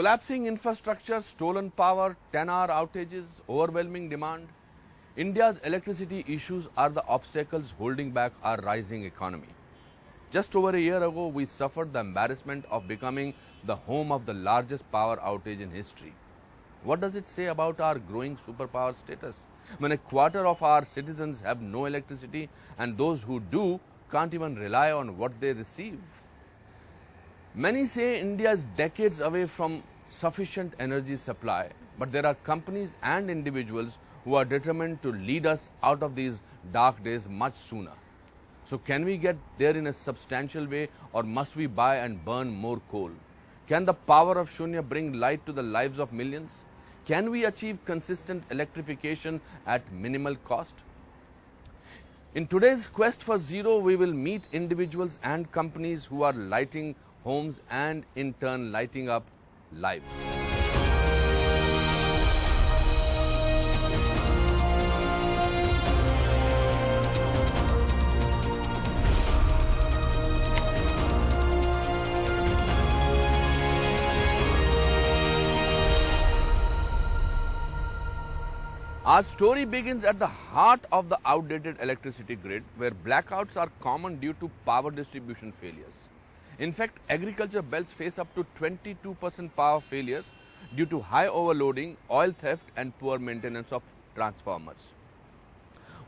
collapsing infrastructure, stolen power, 10-hour outages, overwhelming demand. India's electricity issues are the obstacles holding back our rising economy. Just over a year ago, we suffered the embarrassment of becoming the home of the largest power outage in history. What does it say about our growing superpower status when a quarter of our citizens have no electricity and those who do can't even rely on what they receive? Many say India is decades away from sufficient energy supply, but there are companies and individuals who are determined to lead us out of these dark days much sooner. So can we get there in a substantial way, or must we buy and burn more coal? Can the power of Shunya bring light to the lives of millions? Can we achieve consistent electrification at minimal cost? In today's quest for zero, we will meet individuals and companies who are lighting homes and in turn lighting up lives. Our story begins at the heart of the outdated electricity grid, where blackouts are common due to power distribution failures. In fact, agriculture belts face up to 22% power failures due to high overloading, oil theft and poor maintenance of transformers.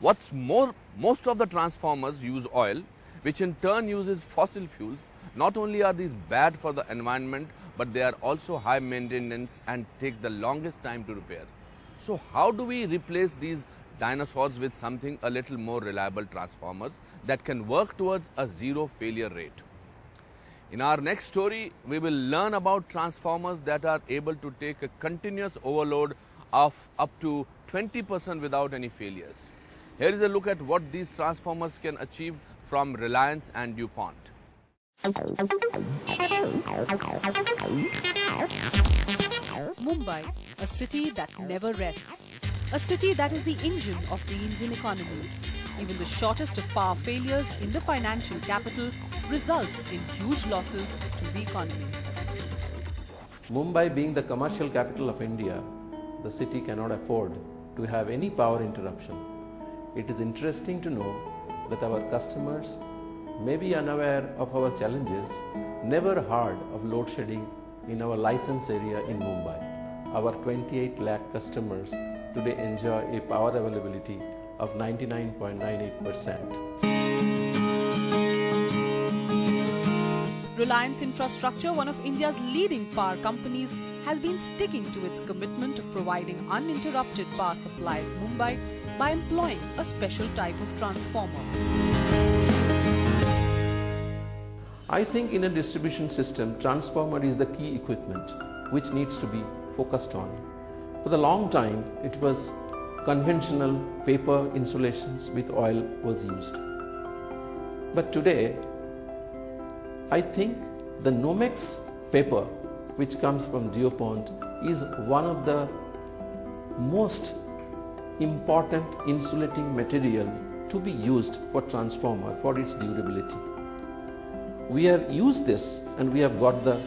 What's more, most of the transformers use oil, which in turn uses fossil fuels. Not only are these bad for the environment, but they are also high maintenance and take the longest time to repair. So how do we replace these dinosaurs with something a little more reliable transformers that can work towards a zero failure rate? In our next story, we will learn about transformers that are able to take a continuous overload of up to 20% without any failures. Here is a look at what these transformers can achieve from Reliance and DuPont. Mumbai, a city that never rests. A city that is the engine of the Indian economy. Even the shortest of power failures in the financial capital results in huge losses to the economy. Mumbai being the commercial capital of India, the city cannot afford to have any power interruption. It is interesting to know that our customers may be unaware of our challenges, never heard of load shedding in our license area in Mumbai. Our 28 lakh customers today enjoy a power availability of 99.98%. Reliance Infrastructure, one of India's leading power companies, has been sticking to its commitment of providing uninterrupted power supply in Mumbai by employing a special type of transformer. I think in a distribution system, transformer is the key equipment which needs to be focused on. For the long time, it was conventional paper insulations with oil was used. But today, I think the Nomex paper, which comes from DuPont, is one of the most important insulating material to be used for transformer for its durability. We have used this and we have got the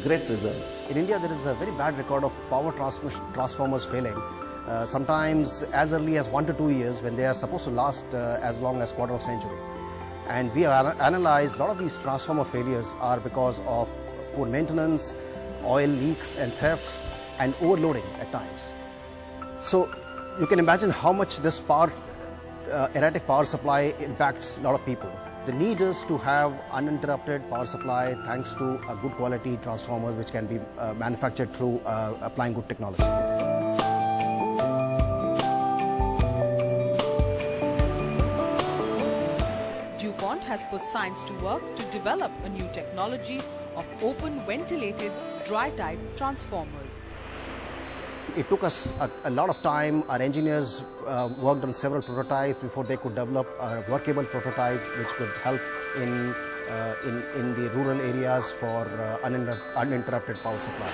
great results. In India, there is a very bad record of power transformers failing. Sometimes as early as 1 to 2 years, when they are supposed to last as long as quarter of century. And we have analyzed a lot of these transformer failures are because of poor maintenance, oil leaks and thefts, and overloading at times. So you can imagine how much this erratic power supply impacts a lot of people. The need is to have uninterrupted power supply thanks to a good quality transformer which can be manufactured through applying good technology. DuPont has put science to work to develop a new technology of open ventilated dry type transformers. It took us a lot of time. Our engineers worked on several prototypes before they could develop a workable prototype which could help in the rural areas for uninterrupted power supply.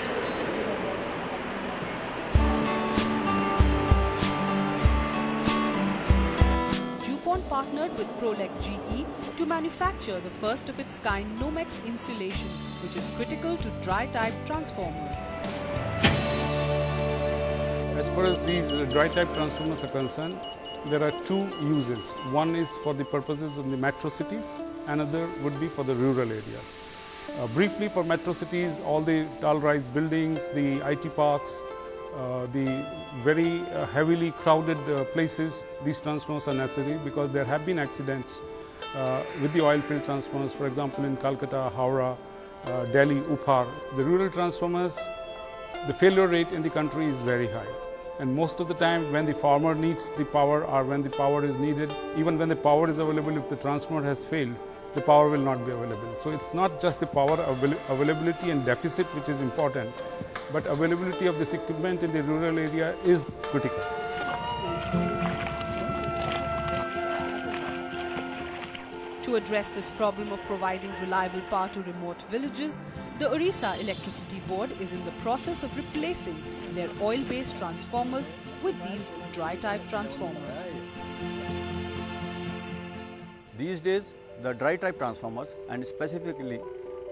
DuPont partnered with Prolec GE to manufacture the first of its kind Nomex insulation, which is critical to dry type transformers. As far as these dry type transformers are concerned, there are two uses. One is for the purposes of the metro cities, another would be for the rural areas. Briefly, for metro cities, all the tall-rise buildings, the IT parks, the very heavily crowded places, these transformers are necessary because there have been accidents with the oil field transformers, for example in Calcutta, Howrah, Delhi, Upar. The rural transformers, the failure rate in the country is very high. And most of the time when the farmer needs the power or when the power is needed, even when the power is available, if the transformer has failed, the power will not be available. So it's not just the power availability and deficit which is important, but availability of this equipment in the rural area is critical. To address this problem of providing reliable power to remote villages, the Orissa Electricity Board is in the process of replacing their oil-based transformers with these dry-type transformers. These days, the dry-type transformers and specifically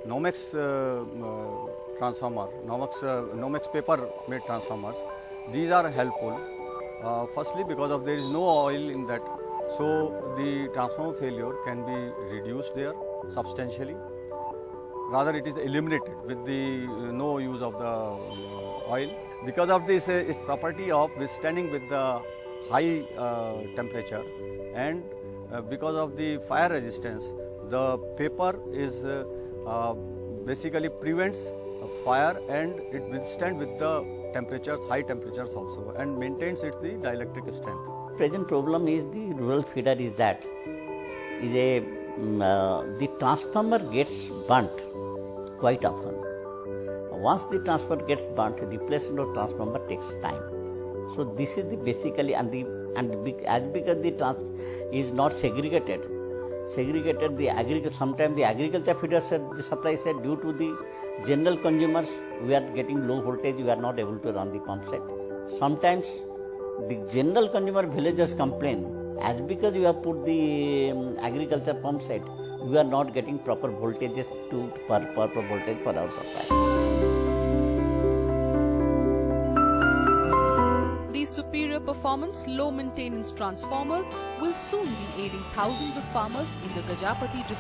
Nomex transformer, Nomex paper-made transformers, these are helpful. Firstly, because of there is no oil in that, so the transformer failure can be reduced there substantially. Rather, it is eliminated with the no use of the oil. Because of this, its property of withstanding with the high temperature, and because of the fire resistance, the paper is basically prevents fire and it withstands with the temperatures, high temperatures also, and maintains its the dielectric strength. Present problem is the rural feeder is that the transformer gets burnt quite often. Once the transformer gets burnt, replacement of transformer takes time. So this is the basically as because the is not segregated the sometimes the agriculture feeder the supply said due to the general consumers we are getting low voltage, we are not able to run the pump set. Sometimes the general consumer villagers complain as because we have put the agriculture pump set, we are not getting proper voltages to proper voltage for our supply. These superior performance, low maintenance transformers will soon be aiding thousands of farmers in the Gajapati district.